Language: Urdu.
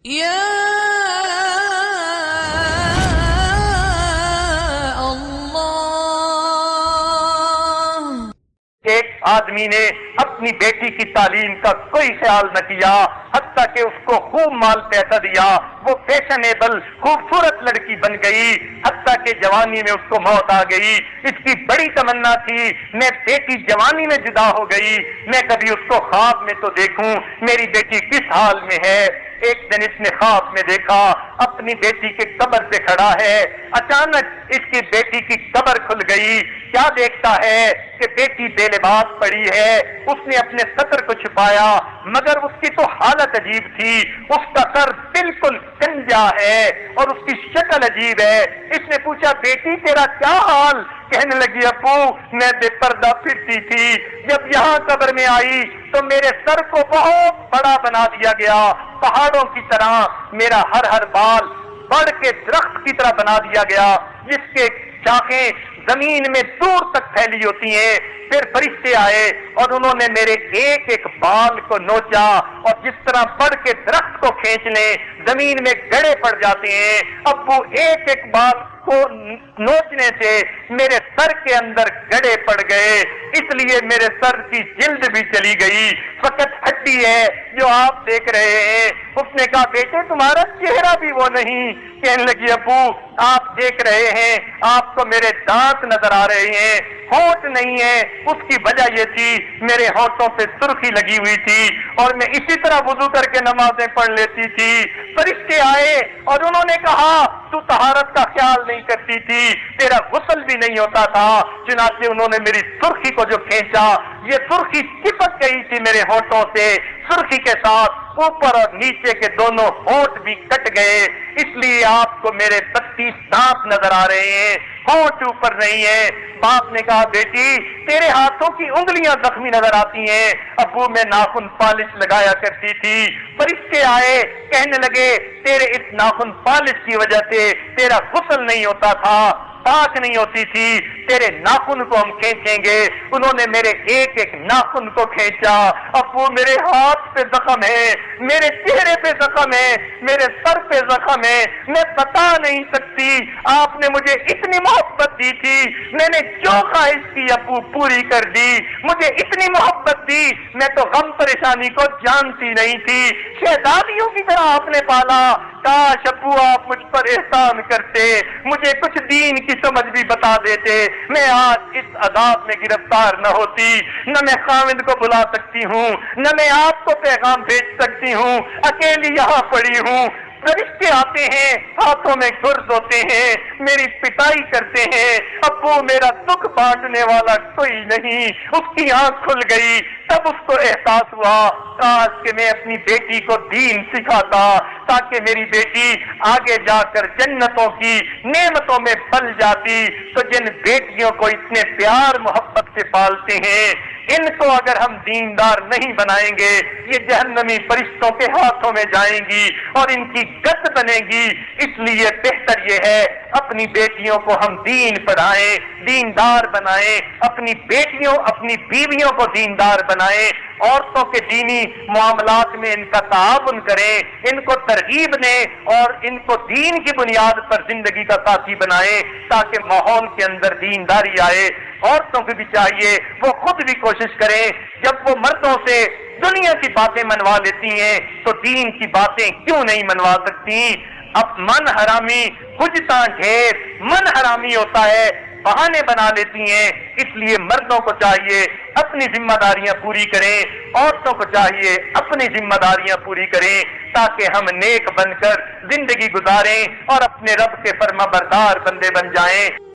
یا اللہ۔ ایک آدمی نے اپنی بیٹی کی تعلیم کا کوئی خیال نہ کیا، حتیٰ کہ اس کو خوب مال پیسہ دیا، وہ فیشنیبل خوبصورت لڑکی بن گئی، حتیٰ کہ جوانی میں اس کو موت آ گئی۔ اس کی بڑی تمنا تھی میں بیٹی جوانی میں جدا ہو گئی، میں کبھی اس کو خواب میں تو دیکھوں میری بیٹی کس حال میں ہے۔ ایک دن اس نے خواب میں دیکھا اپنی بیٹی کے قبر پہ کھڑا ہے، اچانک اس کی بیٹی کی قبر کھل گئی۔ کیا دیکھتا ہے کہ بیٹی بے لباس پڑی ہے، اس نے اپنے سطر کو چھپایا، مگر اس کی تو حالت عجیب تھی، اس کا سر بالکل کنجا ہے اور اس کی شکل عجیب ہے۔ اس نے پوچھا بیٹی تیرا کیا حال؟ کہنے لگی ابو میں بے پردہ پھرتی تھی، جب یہاں قبر میں آئی تو میرے سر کو بہت بڑا بنا دیا گیا، پہاڑوں کی طرح میرا ہر بال بڑھ کے درخت کی طرح بنا دیا گیا جس کے شاخیں زمین میں دور تک پھیلی ہوتی ہیں۔ پھر فرشتے آئے اور انہوں نے میرے ایک ایک بال کو نوچا، اور جس طرح بڑھ کے درخت کو کھینچ لیں زمین میں گڑے پڑ جاتے ہیں، اب وہ ایک ایک بال کو نوچنے سے میرے سر کے اندر گڑے پڑ گئے، اس لیے میرے سر کی جلد بھی چلی گئی، فقط ہڈی ہے جو آپ دیکھ رہے ہیں۔ اس نے کہا بیٹے تمہارا چہرہ بھی وہ نہیں۔ کہنے لگی ابو آپ دیکھ رہے ہیں، آپ کو میرے دانت نظر آ رہے ہیں، ہونٹ نہیں ہے۔ اس کی وجہ یہ تھی میرے ہونٹوں پہ سرخی لگی ہوئی تھی اور میں اسی طرح وضو کر کے نمازیں پڑھ لیتی تھی۔ فرشتے آئے اور انہوں نے کہا تو طہارت کا خیال نہیں کرتی تھی، تیرا غسل بھی نہیں ہوتا تھا۔ چنانچہ انہوں نے میری سرخی کو جو کھینچا، یہ سرخی چپک گئی تھی میرے ہونٹوں سے، سرخی کے ساتھ اوپر اور نیچے کے دونوں ہونٹ بھی کٹ گئے، اس لیے آپ کو میرے 32 دانت نظر آ رہے ہیں، ہونٹ اوپر نہیں ہے۔ باپ نے کہا بیٹی تیرے ہاتھوں کی انگلیاں زخمی نظر آتی ہیں۔ ابو میں ناخن پالش لگایا کرتی تھی۔ فرشتے آئے کہنے لگے تیرے اس ناخن پالش کی وجہ سے تیرا غسل نہیں ہوتا تھا، پاک نہیں ہوتی تھی، تیرے ناخن کو ہم کھینچیں گے۔ انہوں نے میرے ایک ایک ناخن کو کھینچا۔ اب وہ میرے ہاتھ پہ زخم ہے، میرے چہرے پہ زخم ہے، میرے سر پہ زخم ہے، میں بتا نہیں سکتی۔ آپ نے مجھے اتنی محبت دی تھی، میں نے جو خواہش کی ابو پوری کر دی، مجھے اتنی محبت دی، میں تو غم پریشانی کو جانتی نہیں تھی، شہزادیوں کی طرح آپ نے پالا۔ کاش ابو آپ مجھ پر احسان کرتے، مجھے کچھ دین کی سمجھ بھی بتا دیتے، میں آج اس عذاب میں گرفتار نہ ہوتی، نہ میں خاوند کو بلا سکتی ہوں، نہ میں آپ کو پیغام بھیج سکتی ہوں، اکیلی یہاں پڑی ہوں۔ فرشتے آتے ہیں، ہاتھوں میں گرز ہوتے ہیں، میری پٹائی کرتے ہیں، ابو میرا دکھ بانٹنے والا کوئی نہیں۔ اس کی آنکھ کھل گئی، تب اس کو احساس ہوا کاش کہ میں اپنی بیٹی کو دین سکھاتا تاکہ میری بیٹی آگے جا کر جنتوں کی نعمتوں میں پل جاتی۔ تو جن بیٹیوں کو اتنے پیار محبت سے پالتے ہیں، ان کو اگر ہم دیندار نہیں بنائیں گے یہ جہنمی فرشتوں کے ہاتھوں میں جائیں گی اور ان کی گت بنے گی۔ اس لیے بہتر یہ ہے اپنی بیٹیوں کو ہم دین پڑھائیں، دیندار بنائیں، اپنی بیٹیوں اپنی بیویوں کو دیندار بنائیں، عورتوں کے دینی معاملات میں ان کا تعاون کریں، ان کو ترغیب دیں اور ان کو دین کی بنیاد پر زندگی کا ساتھی بنائیں تاکہ ماحول کے اندر دینداری آئے۔ عورتوں کو بھی چاہیے وہ خود بھی کوشش کریں، جب وہ مردوں سے دنیا کی باتیں منوا لیتی ہیں تو دین کی باتیں کیوں نہیں منوا سکتی؟ اب من حرامی کھجتا ڈھیر، من حرامی ہوتا ہے، بہانے بنا لیتی ہیں، اس لیے مردوں کو چاہیے اپنی ذمہ داریاں پوری کریں، عورتوں کو چاہیے اپنی ذمہ داریاں پوری کریں تاکہ ہم نیک بن کر زندگی گزاریں اور اپنے رب کے فرما بردار بندے بن جائیں۔